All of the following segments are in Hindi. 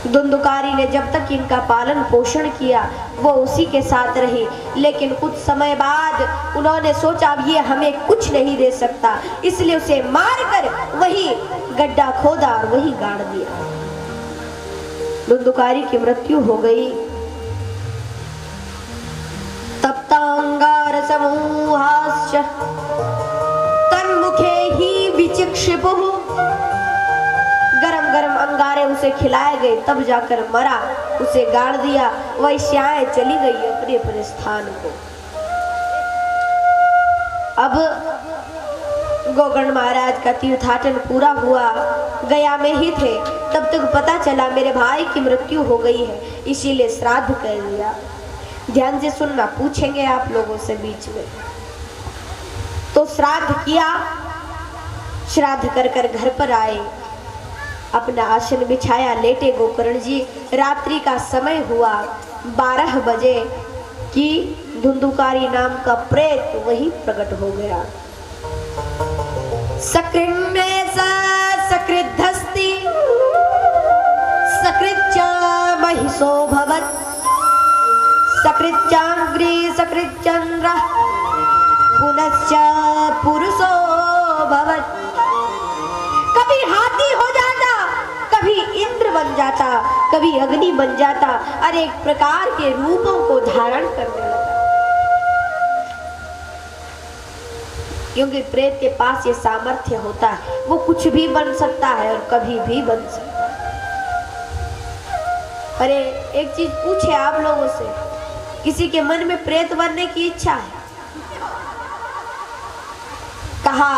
धुंधुकारी ने जब तक इनका पालन पोषण किया वो उसी के साथ रही, लेकिन कुछ समय बाद उन्होंने सोचा अब ये हमें कुछ नहीं दे सकता, इसलिए उसे मारकर वही गड्ढा खोदा और वही गाड़ दिया। धुंधुकारी की मृत्यु हो गई। तप्तांगार समूहाश्च तन्मुखे ही विचिक्षिपुः, गरम गरम अंगारे उसे खिलाए गए, तब जाकर मरा, उसे गाड़ दिया। वैश्याएं चली गई अपने अपने स्थान को। अब गोकर्ण महाराज का तीर्थाटन पूरा हुआ, गया में ही थे, तब तक पता चला मेरे भाई की मृत्यु हो गई है, इसीलिए श्राद्ध कर दिया। ध्यान से सुनना, पूछेंगे आप लोगों से बीच में। तो श्राद्ध किया, श्राद्ध कर कर घर पर आए, अपना आसन बिछाया, लेटे गोकर्ण जी। रात्रि का समय हुआ, 12 बजे कि धुंधुकारी नाम का प्रेत वही प्रकट हो गया। सकृद्धस्ति सकृच्च महिषो भवत्, सकृच्चाग्रे सकृच्चंद्र पुनश्च पुरुषो भवत्। कभी हाथी हो जाता, कभी इंद्र बन जाता, कभी अग्नि बन जाता, अनेक प्रकार के रूपों को धारण करने लगा। क्योंकि प्रेत के पास ये सामर्थ्य होता है, वो कुछ भी बन सकता है और कभी भी बन सकता है। अरे एक चीज पूछे आप लोगों से, किसी के मन में प्रेत बनने की इच्छा है? कहा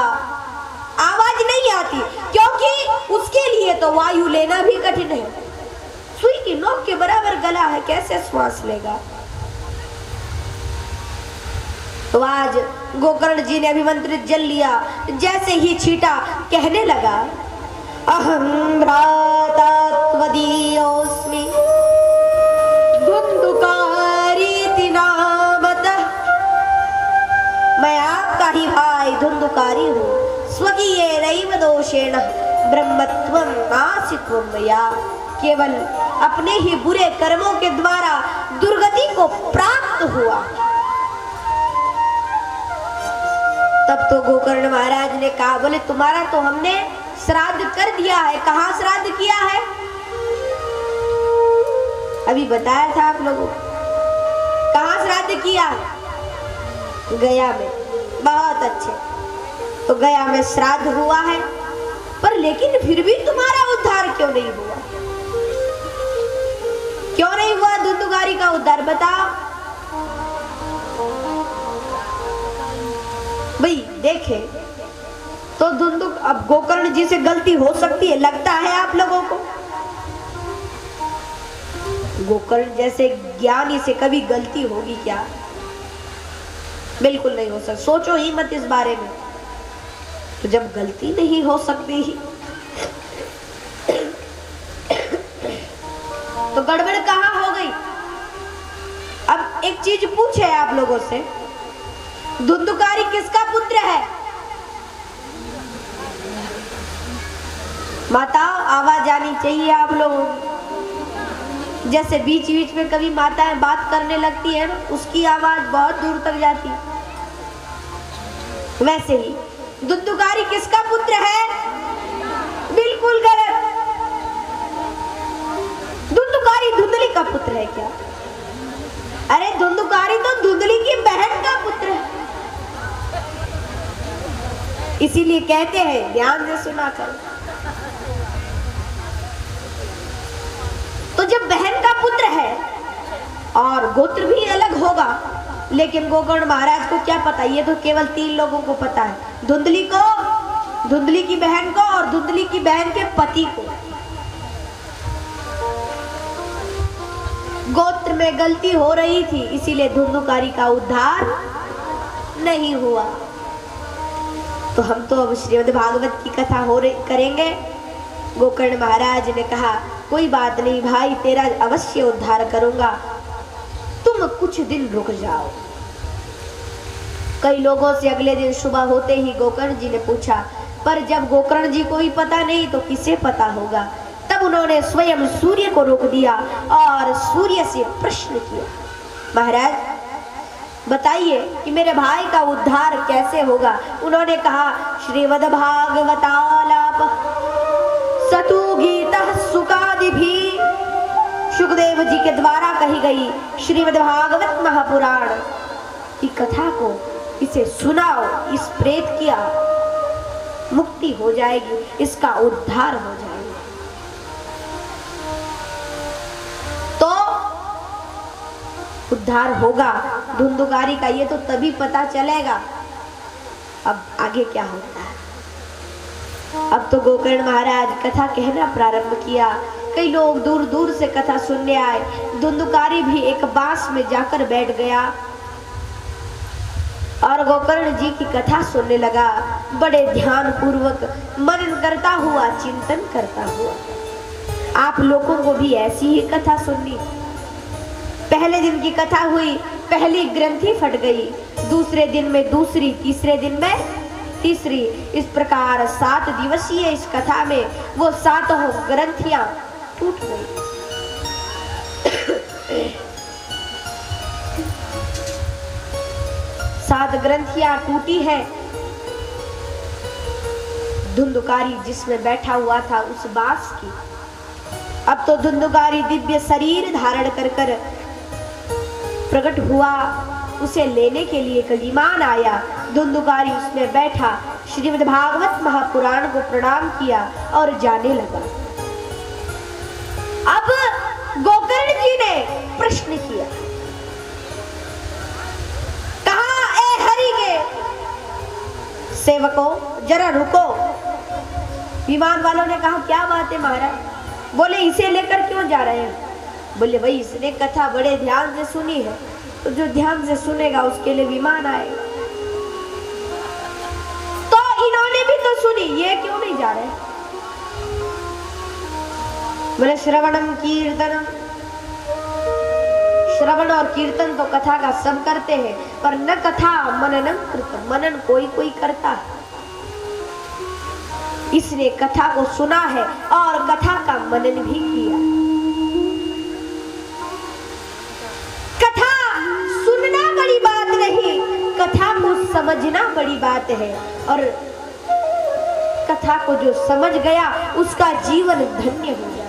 आवाज नहीं आती, क्योंकि उसके लिए तो वायु लेना भी कठिन है। सुई की नोक के बराबर गला है, कैसे श्वास लेगा? तो आज गोकर्ण जी ने अभिमंत्रित जल लिया, जैसे ही छीटा कहने लगा, अहं भ्राता त्वदीयोऽस्मि धुंधुकारीति नामतः, मैं आपका ही भाई धुंधुकारी हूँ। स्वकीयेनैव दोषेण ब्रह्मत्वं नासित्वं मया, केवल अपने ही बुरे कर्मों के द्वारा दुर्गति को प्राप्त हुआ। तब तो गोकर्ण महाराज ने कहा, बोले तुम्हारा तो हमने श्राद्ध कर दिया है। कहाँ श्राद्ध किया है? अभी बताया था आप लोगों को। कहाँ श्राद्ध किया? गया में। बहुत अच्छे, तो गया में श्राद्ध हुआ है, पर लेकिन फिर भी तुम्हारा उद्धार क्यों नहीं हुआ? क्यों नहीं हुआ धुंधुकारी का उद्धार? बताओ भाई। देखे तो अब गोकर्ण जी से गलती हो सकती है, लगता है आप लोगों को? गोकर्ण जैसे ज्ञानी से कभी गलती होगी क्या? बिल्कुल नहीं हो सकती। सोचो ही मत इस बारे में। तो जब गलती नहीं हो सकती ही तो गड़बड़ कहाँ हो गई? अब एक चीज पूछे आप लोगों से, धुंधुकारी किसका पुत्र है? माता आवाज आनी चाहिए आप लोगों। जैसे बीच बीच में कभी माताएं बात करने लगती है ना, उसकी आवाज बहुत दूर तक जाती है, वैसे ही धुंधुकारी किसका पुत्र है? बिल्कुल गलत। धुंधुकारी धुंधली का पुत्र है क्या? अरे धुंधुकारी तो धुंधली की बहन का पुत्र है। इसीलिए कहते हैं, ध्यान से सुना करो, तो जब बहन का पुत्र है और गोत्र भी अलग होगा, लेकिन गोकर्ण महाराज को क्या पता? ये तो केवल 3 लोगों को पता है, धुंधली को, धुंधली की बहन को और धुंधली की बहन के पति को। गोत्र में गलती हो रही थी, इसीलिए धुंधुकारी का उद्धार नहीं हुआ। तो हम तो अब श्रीमद् भागवत की कथा करेंगे। गोकर्ण महाराज ने कहा, कोई बात नहीं भाई, तेरा अवश्य उद्धार करूंगा, तुम कुछ दिन रुक जाओ। कई लोगों से अगले दिन सुबह होते ही गोकर्ण जी ने पूछा, पर जब गोकर्ण जी को ही पता नहीं तो किसे पता होगा? तब उन्होंने स्वयं सूर्य को रोक दिया और सूर्य से प्रश्न किया, महाराज बताइए कि मेरे भाई का उद्धार कैसे होगा। उन्होंने कहा, श्रीमद्भागवतालाप सतु गीता सुकादि भी, सुखदेव जी के द्वारा कही गई श्रीमद्भागवत महापुराण की कथा को इसे सुनाओ, इस प्रेत की मुक्ति हो जाएगी, इसका उद्धार हो जाएगा। तो उद्धार होगा धुंधुकारी का, ये तो तभी पता चलेगा। अब आगे क्या होता है। अब तो गोकर्ण महाराज कथा कहना प्रारंभ किया। कई लोग दूर दूर से कथा सुनने आए। धुंधुकारी भी एक बांस में जाकर बैठ गया और गोकर्ण जी की कथा सुनने लगा। बड़े ध्यान पूर्वक मनन करता हुआ, चिंतन करता हुआ। आप लोगों को भी ऐसी ही कथा सुननी। पहले दिन की कथा हुई, पहली ग्रंथि फट गई, दूसरे दिन में दूसरी, तीसरे दिन में तीसरी। इस प्रकार 7 दिवसीय इस कथा में वो 7 ग्रंथियां टूट गई। 7 ग्रंथियां टूटी है। धुंधुकारी जिसमें बैठा हुआ था उस बांस की, अब तो धुंधुकारी दिव्य शरीर धारण कर कर प्रकट हुआ। उसे लेने के लिए एक विमान आया। धुंधुकारी उसमें बैठा, श्रीमद् भागवत महापुराण को प्रणाम किया और जाने लगा। अब गोकर्ण जी ने प्रश्न किया, कहा, ए हरि के सेवकों जरा रुको। विमान वालों ने कहा, क्या बात है महाराज। बोले, इसे लेकर क्यों जा रहे हैं। बोले, भाई इसने कथा बड़े ध्यान से सुनी है, तो जो ध्यान से सुनेगा उसके लिए विमान आए। तो इन्होंने भी तो सुनी, ये क्यों नहीं जा रहे। बोले, श्रवणम कीर्तनम, श्रवण और कीर्तन तो कथा का सब करते हैं, पर न कथा मननम कृतम, मनन कोई कोई करता है। इसने कथा को सुना है और कथा का मनन भी किया। कथा सुनना बड़ी बात नहीं, कथा को समझना बड़ी बात है। और कथा को जो समझ गया उसका जीवन धन्य हो गया।